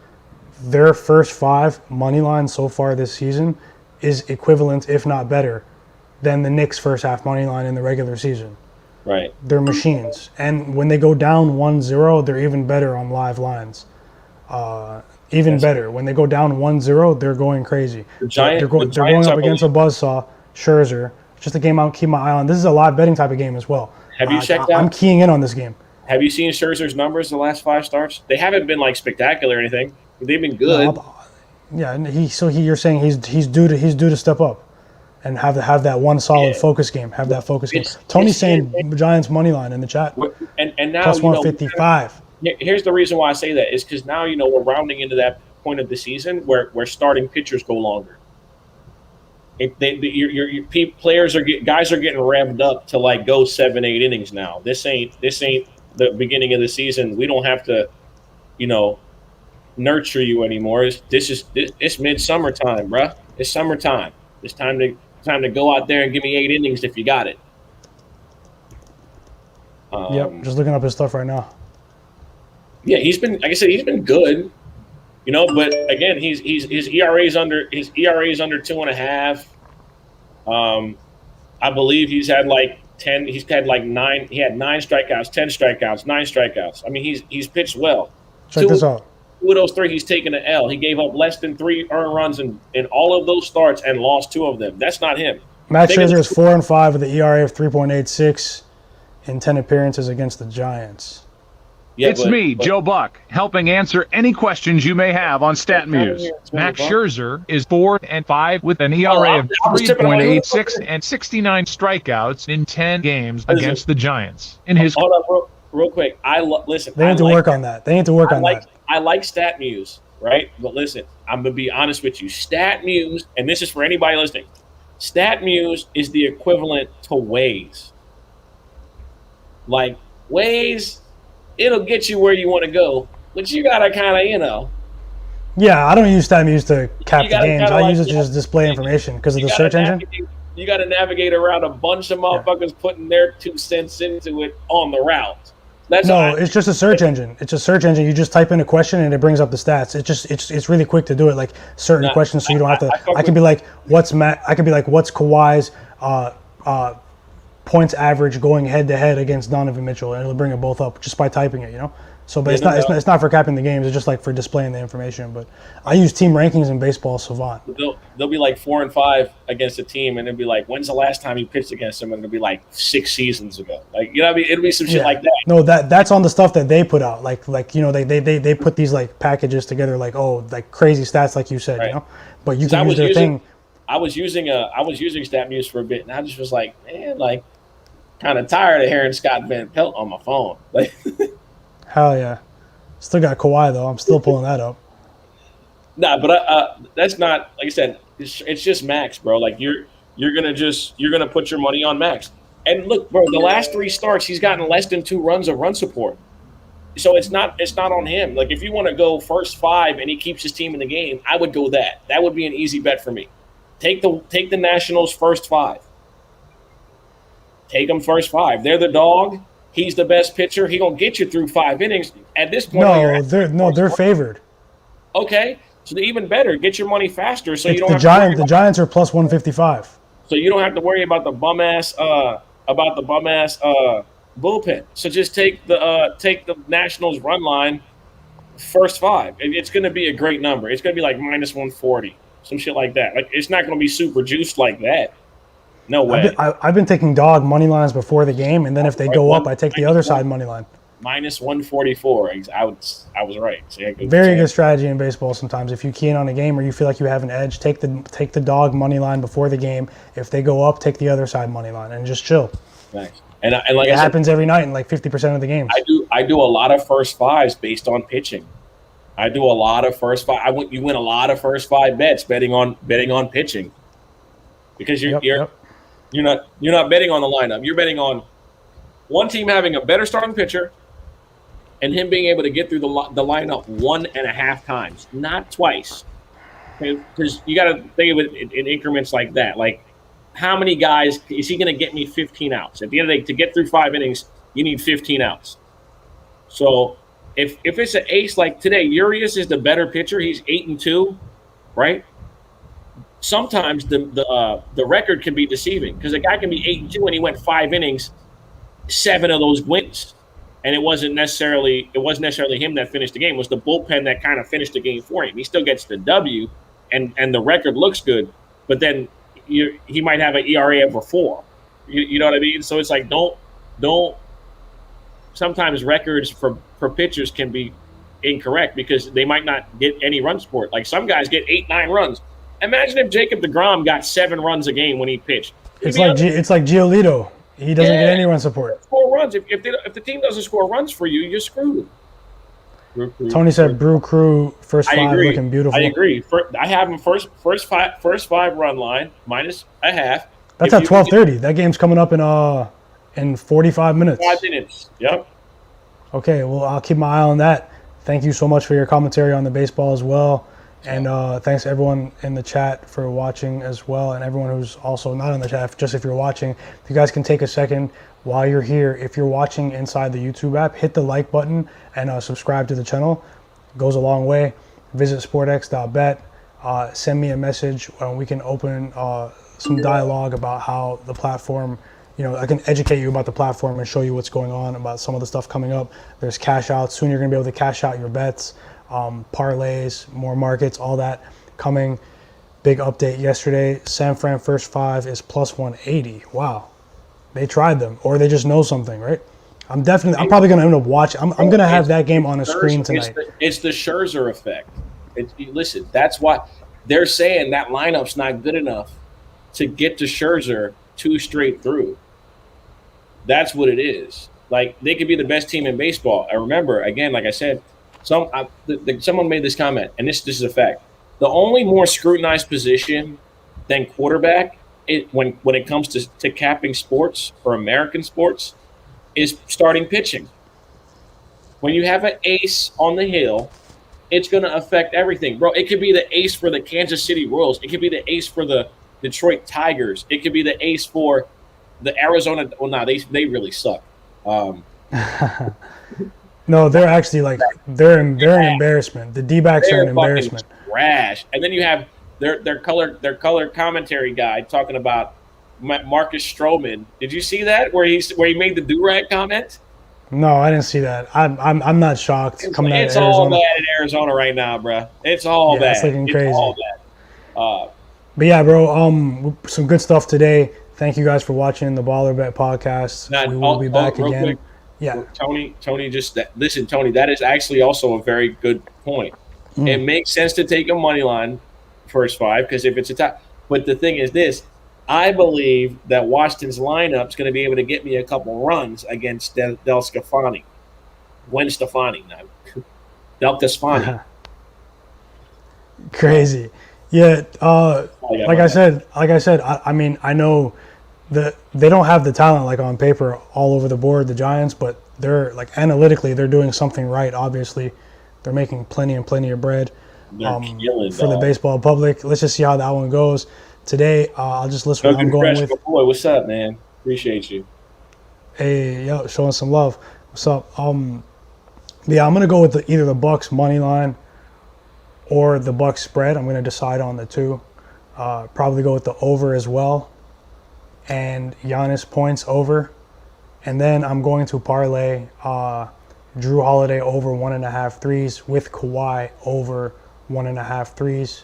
their first 5 money lines so far this season is equivalent, if not better, than the Knicks' first half money line in the regular season. Right. They're machines. And when they go down 1-0, they're even better on live lines. Better. When they go down 1-0, they're going crazy. They're going up against a buzzsaw, Scherzer. It's just a game I'll keep my eye on. This is a live betting type of game as well. Have you checked out? I'm keying in on this game. Have you seen Scherzer's numbers the last 5 starts? They haven't been like spectacular or anything. They've been good. You're saying he's due to step up and have that one solid focus game. Have that focus game. Tony's saying Giants money line in the chat. And now plus 155. Here's the reason why I say that is because now we're rounding into that point of the season where starting pitchers go longer. Guys are getting revved up to like go 7-8 innings now. This ain't the beginning of the season. We don't have to, nurture you anymore. It's midsummer time, bruh. It's summertime. It's time to go out there and give me 8 innings if you got it. Just looking up his stuff right now. Yeah, he's been, like I said, he's been good. But again, his ERA's under 2.5. I believe he's had like 10. He's had like 9. He had 9 strikeouts, 10 strikeouts, 9 strikeouts. I mean, he's pitched well. Check this out. 2 of those 3, he's taken an L. He gave up less than 3 earned runs in all of those starts and lost 2 of them. That's not him. Max Scherzer is 4-5 with an ERA of 3.86 in 10 appearances against the Giants. Yeah, it's me, Joe Buck, helping answer any questions you may have on StatMuse. Max Scherzer is 4-5 with an ERA of 3.86 and 69 strikeouts in 10 games against the Giants. Hold on, real quick. Listen. They need to work on that. I like StatMuse, right? But listen, I'm gonna be honest with you. StatMuse, and this is for anybody listening. StatMuse is the equivalent to Waze. Like Waze. It'll get you where you want to go, but you gotta kind of, Yeah, I don't use StatMuse to cap the games. I use it to just display information because of the search engine. You got to navigate around a bunch of motherfuckers putting their 2 cents into it on the route. It's just a search engine. It's a search engine. You just type in a question and it brings up the stats. It's really quick to do it. Like certain questions, so you don't have to. I could be like, what's Kawhi's points average going head to head against Donovan Mitchell, and it'll bring it both up just by typing it, So, but it's not for capping the games. It's just like for displaying the information. But I use team rankings in Baseball Savant. They'll be like 4-5 against a team, and it'll be like, when's the last time you pitched against them? And it'll be like 6 seasons ago. Like it'll be some shit like that. No, that's on the stuff that they put out. Like they put these like packages together, like crazy stats, like you said, right. But you can use their thing. I was using StatMuse for a bit, and I just was like, man, like. Kind of tired of hearing Scott Van Pelt on my phone. Like, hell yeah, still got Kawhi though. I'm still pulling that up. Nah, but that's not, like I said. It's just Max, bro. Like you're gonna put your money on Max. And look, bro, the last 3 starts he's gotten less than 2 runs of run support. So it's not on him. Like if you want to go first 5 and he keeps his team in the game, I would go that. That would be an easy bet for me. Take the Nationals first 5. Take them first 5. They're the dog. He's the best pitcher. He gonna get you through 5 innings. At this point, they're favored. Okay, so even better. Get your money faster, so you don't. The Giants are plus 155. So you don't have to worry about the bum ass bullpen. So just take the Nationals run line first 5. It's going to be a great number. It's going to be like minus 140, some shit like that. Like it's not going to be super juiced like that. No way. I've been taking dog money lines before the game, and then if they go up, I take the other side money line. Minus 144. I was right. So very good strategy in baseball. Sometimes if you key in on a game or you feel like you have an edge, take the dog money line before the game. If they go up, take the other side money line and just chill. Nice. And like it happens every night in like 50% of the games. I do a lot of first 5s based on pitching. I do a lot of first 5. You win a lot of first 5 bets betting on pitching, because you're not betting on the lineup. You're betting on one team having a better starting pitcher and him being able to get through the lineup 1.5 times, not twice. Because you got to think of it in increments like that. Like, how many guys is he going to get me 15 outs? At the end of the day, to get through 5 innings, you need 15 outs. So if it's an ace like today, Urias is the better pitcher. He's 8-2, right? Sometimes the record can be deceiving because a guy can be 8-2 and he went 5 innings, 7 of those wins, and it wasn't necessarily him that finished the game. It was the bullpen that kind of finished the game for him. He still gets the W, and the record looks good, but then he might have an ERA of a 4. You know what I mean? So it's like don't. Sometimes records for pitchers can be incorrect because they might not get any run support. Like some guys get 8-9 runs. Imagine if Jacob deGrom got 7 runs a game when he pitched. It's like Giolito. He doesn't get any run support. 4 runs. If the team doesn't score runs for you, you're screwed. Tony said Brew Crew first 5 looking beautiful. I agree. I have him first 5 run line minus a half. That's at 12:30. That game's coming up in 45 minutes. 5 minutes. Yep. Okay. Well, I'll keep my eye on that. Thank you so much for your commentary on the baseball as well. And thanks everyone in the chat for watching as well, and everyone who's also not in the chat, just if you're watching. If you guys can take a second while you're here, if you're watching inside the YouTube app, hit the like button and subscribe to the channel. It goes a long way. Visit SportX.Bet. Send me a message and we can open some dialogue about how the platform, I can educate you about the platform and show you what's going on, about some of the stuff coming up. There's cash outs. Soon you're going to be able to cash out your bets. Parlays, more markets, all that coming. Big update yesterday. San Fran first 5 is plus 180. Wow. They tried them, or they just know something, right? I'm probably going to end up watching. I'm going to have that game on a screen tonight. It's the Scherzer effect. Listen, that's why they're saying that lineup's not good enough to get to Scherzer 2 straight through. That's what it is. Like, they could be the best team in baseball. I remember, again, like I said, someone made this comment, and this is a fact. The only more scrutinized position than quarterback, when it comes to capping sports or American sports, is starting pitching. When you have an ace on the hill, it's going to affect everything, bro. It could be the ace for the Kansas City Royals. It could be the ace for the Detroit Tigers. It could be the ace for the Arizona. Well, no, they really suck. No, they're actually they're an embarrassment. The D-backs are an embarrassment. Trash. And then you have their color commentary guy talking about Marcus Stroman. Did you see that where he made the do-rag comment? No, I didn't see that. I'm not shocked. It's all bad in Arizona right now, bro. It's all bad. It's looking crazy. It's all bad. But yeah, bro. Some good stuff today. Thank you guys for watching the Baller Bet podcast. We will be back again. Quick. Yeah, Tony, listen, Tony. That is actually also a very good point. It makes sense to take a money line first 5 because if it's a top. But the thing is this: I believe that Washington's lineup is going to be able to get me a couple runs against Del Scafani. Gwen Stefani, now Del Scafani. Crazy, yeah. Like I said, I mean, I know they don't have the talent like on paper all over the board, the Giants, but they're like analytically they're doing something right. Obviously, they're making plenty of bread for the baseball public. Let's just see how that one goes today. I'll just list what I'm going with. Boy, what's up, man? Appreciate you. Hey, yo, showing some love. What's up? Yeah, I'm gonna go with either the Bucks money line or the Bucks spread. I'm gonna decide on the two. Probably go with the over as well, and Giannis points over, and then I'm going to parlay Drew Holiday over 1.5 threes with Kawhi over 1.5 threes.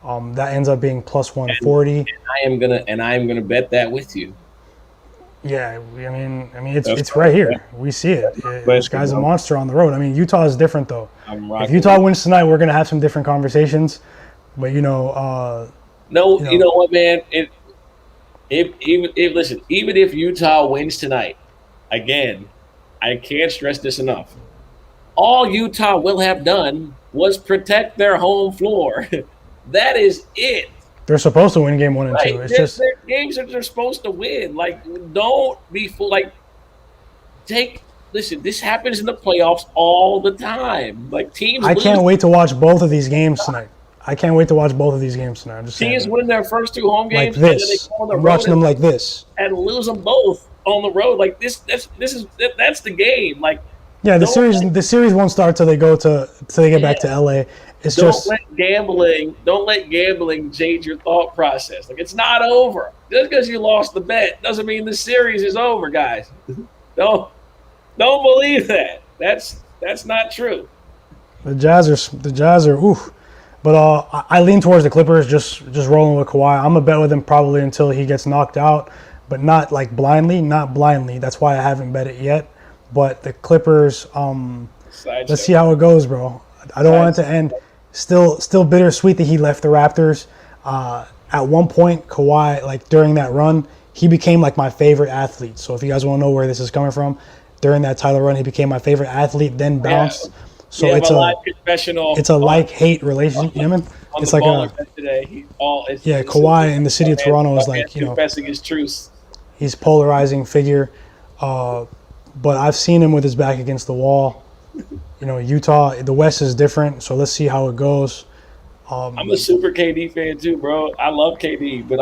That ends up being plus 140. And I am gonna bet that with you. Yeah, I mean, it's right here. We see it. This guy's a monster on the road. I mean, Utah is different though. If Utah wins tonight, we're gonna have some different conversations. But you know what, man? Listen, even if Utah wins tonight, again, I can't stress this enough. All Utah will have done was protect their home floor. That is it. They're supposed to win game 1 and 2. It's just games that they're supposed to win. Like, don't be fool. Like, listen. This happens in the playoffs all the time. Like teams. I can't wait to watch both of these games tonight. I'm just teams win their first 2 home games like this. I'm watching them like this and lose them both on the road. Like that's the game. Like yeah, the series won't start till they get back to LA. Don't let gambling change your thought process. Like it's not over. Just because you lost the bet doesn't mean the series is over, guys. Don't believe that. That's not true. The Jazz are oof. But I lean towards the Clippers, just rolling with Kawhi. I'm going to bet with him probably until he gets knocked out, but not like blindly. That's why I haven't bet it yet. But the Clippers, let's see how it goes, bro. I don't want it to end. Still bittersweet that he left the Raptors. At one point, Kawhi, like during that run, he became like my favorite athlete. So if you guys want to know where this is coming from, during that Tyler run, he became my favorite athlete, then bounced. Yeah. So it's a like-hate relationship. You know what I mean? It's like Kawhi in the city of Toronto is like, confessing his truth. He's polarizing figure, but I've seen him with his back against the wall. Utah, the West is different, so let's see how it goes. I'm a super KD fan too, bro. I love KD, but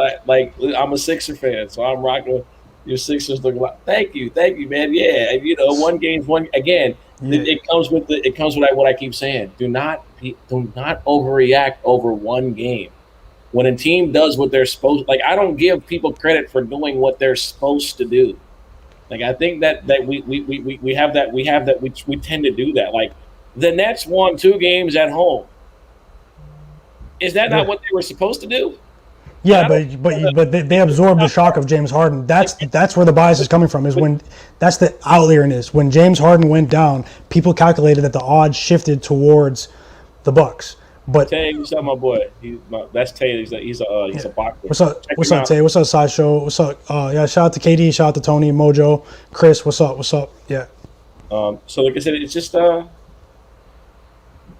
I'm a Sixer fan, so I'm rocking your Sixers. Look like. Thank you, man. Yeah, one game's one again. Yeah. It comes with what I keep saying. Do not overreact over one game. When a team does what they're supposed, like I don't give people credit for doing what they're supposed to do. Like I think that we tend to do that. Like the Nets won 2 games at home. Is that not what they were supposed to do? Yeah, but they absorbed the shock of James Harden. That's where the bias is coming from. Is when that's the outlier in this. When James Harden went down, people calculated that the odds shifted towards the Bucks. But Tay, what's up, my boy? That's Tay. He's a boxer. What's up, Tay? What's up, Sideshow? What's up? Shout out to KD. Shout out to Tony, Mojo, Chris. What's up? Yeah. So like I said, it's just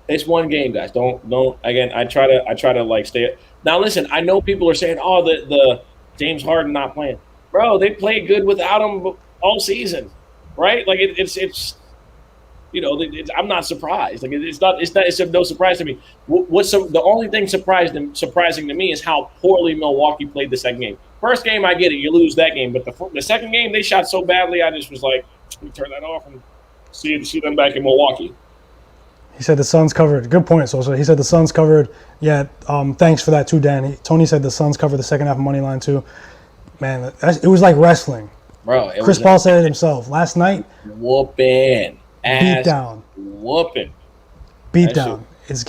it's one game, guys. Don't again. I try to like stay. Now listen, I know people are saying, "Oh, the James Harden not playing." Bro, they played good without him all season, right? Like it's I'm not surprised. Like it's no surprise to me. The only thing surprising to me is how poorly Milwaukee played the second game. First game, I get it, you lose that game, but the second game they shot so badly, I just was like, we turn that off and see them back in Milwaukee. He said the Suns covered. Good point, so he said the Suns covered. Yeah, thanks for that too, Dan. Tony said the Suns covered the second half of money line too. Man, it was like wrestling. Bro, Chris Paul said it himself last night. Whooping. Beat down. Whooping. Beat down. It's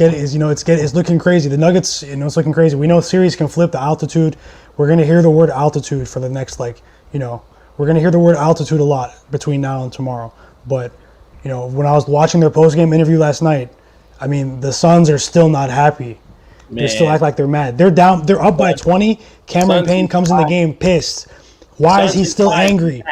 looking crazy. The Nuggets, it's looking crazy. We know series can flip the altitude. We're gonna hear the word altitude for the next we're gonna hear the word altitude a lot between now and tomorrow. But when I was watching their post-game interview last night, I mean, the Suns are still not happy. Man. They still act like they're mad. They're down. They're up by 20. Cameron Payne comes in the game pissed. Why is he still angry?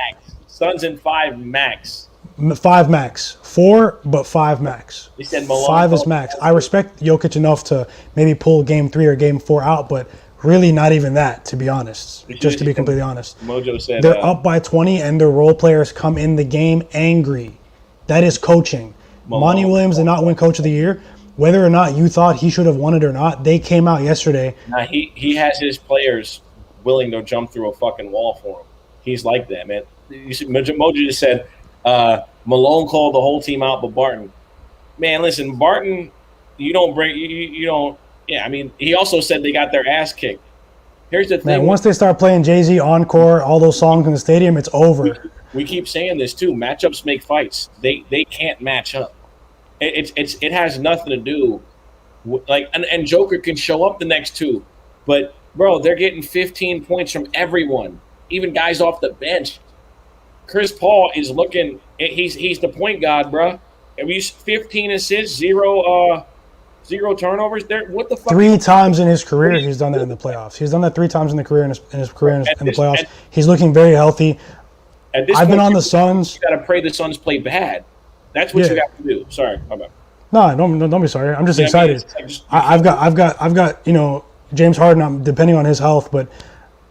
Suns in 5 max. 5 max. 4, but 5 max. He said 5 is max. I respect Jokic enough to maybe pull game 3 or game 4 out, but Really, not even that, to be honest. Just to be completely honest. Mojo said they're up by 20, and their role players come in the game angry. That is coaching. Monty Williams did not win Coach of the Year. Whether or not you thought he should have won it or not, they came out yesterday. Now he has his players willing to jump through a fucking wall for him. He's like that, man. You see, Mojo just said Malone called the whole team out, but Barton. Man, listen, Barton, you don't. Yeah, I mean, he also said they got their ass kicked. Here's the thing. Man, once they start playing Jay-Z, Encore, all those songs in the stadium, it's over. We keep saying this too. Matchups make fights. They can't match up. It has nothing to do with, and Joker can show up the next two, but bro, they're getting 15 points from everyone, even guys off the bench. Chris Paul is looking. He's the point guard, bro. Have you 15 assists, zero turnovers? There, what the fuck? 3 times in his career, he's done that in the playoffs. He's done that 3 times in the career in his career in the playoffs. He's looking very healthy. I've been on the Suns. You got to pray the Suns play bad. That's what you got to do. Sorry, my bad. No, don't be sorry. I'm just excited. I've got James Harden. Depending on his health, but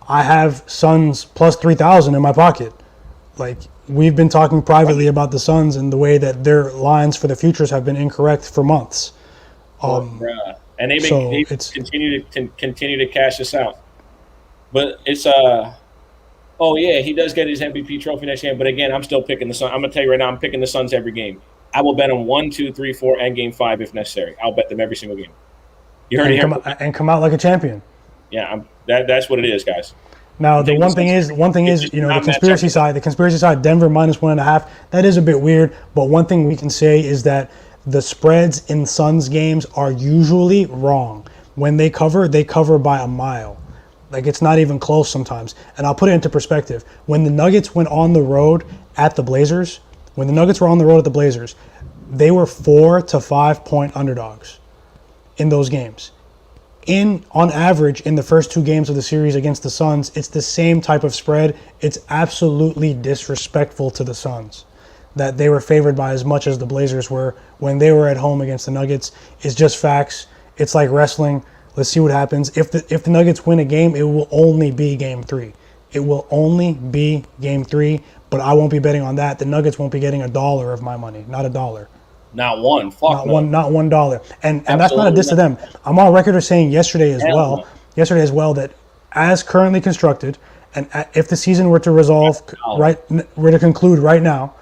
I have Suns plus 3,000 in my pocket. Like, we've been talking privately about the Suns and the way that their lines for the futures have been incorrect for months. And they continue to cash this out. But it's oh yeah, he does get his MVP trophy next game. But again, I'm still picking the Suns. I'm gonna tell you right now, I'm picking the Suns every game. I will bet them 1, 2, 3, 4, and game 5 if necessary. I'll bet them every single game. You heard it here. And come out like a champion. Yeah, that's what it is, guys. Now the one thing is, the conspiracy side, Denver minus 1.5. That is a bit weird. But one thing we can say is that the spreads in Suns games are usually wrong. When they cover by a mile. Like, it's not even close sometimes. And I'll put it into perspective. When the Nuggets went on the road at the Blazers, they were 4 to 5 point underdogs in those games. On average, in the first 2 games of the series against the Suns, it's the same type of spread. It's absolutely disrespectful to the Suns that they were favored by as much as the Blazers were when they were at home against the Nuggets. It's just facts. It's like wrestling. Let's see what happens. If the Nuggets win a game, it will only be game 3. It will only be game 3, but I won't be betting on that. The Nuggets won't be getting $1 of my money, not $1. Not one. Fuck no. Not $1. And that's not a diss to them. I'm on record of saying yesterday as well that as currently constructed, and if the season were to conclude right now,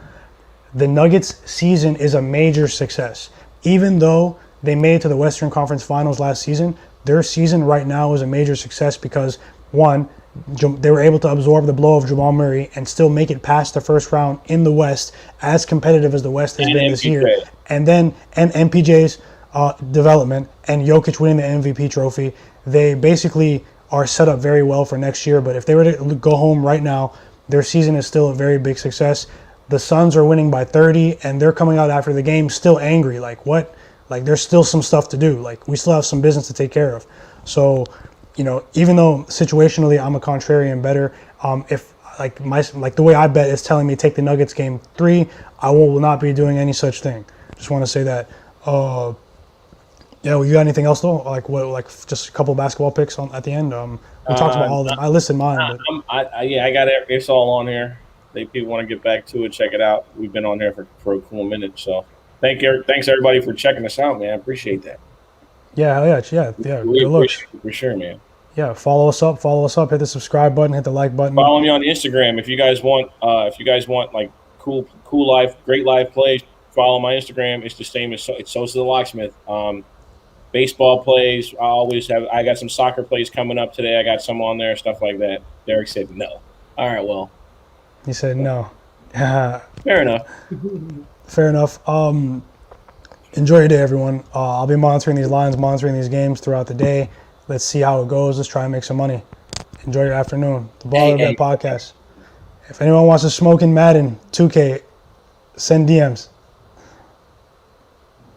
the Nuggets season is a major success. Even though they made it to the Western Conference Finals last season, their season right now is a major success because, one, they were able to absorb the blow of Jamal Murray and still make it past the first round in the West, as competitive as the West has been this year. And MPJ's development and Jokic winning the MVP trophy, they basically are set up very well for next year. But if they were to go home right now, their season is still a very big success. The Suns are winning by 30, and they're coming out after the game still angry. Like, what? Like, there's still some stuff to do. Like, we still have some business to take care of. So, even though situationally I'm a contrarian bettor, if the way I bet is telling me take the Nuggets game 3, I will not be doing any such thing. Just want to say that. You got anything else though? Just a couple basketball picks at the end. We talked about all of them. I listed mine. I got it. It's all on here. If people want to get back to it, check it out. We've been on here for a cool minute, so thanks everybody for checking us out, man. I appreciate that. Yeah. We appreciate it for sure, man. Yeah, follow us up. Hit the subscribe button. Hit the like button. Follow me on Instagram if you guys want. Like cool great live plays. Follow my Instagram. It's the same as it's Sosa the Locksmith. Baseball plays. I got some soccer plays coming up today. I got some on there, stuff like that. Derek said no. All right, well. He said no. Fair enough. Fair enough. Enjoy your day, everyone. I'll be monitoring these lines, monitoring these games throughout the day. Let's see how it goes. Let's try and make some money. Enjoy your afternoon. The Baller Bet Podcast. If anyone wants to smoke in Madden 2K, send DMs.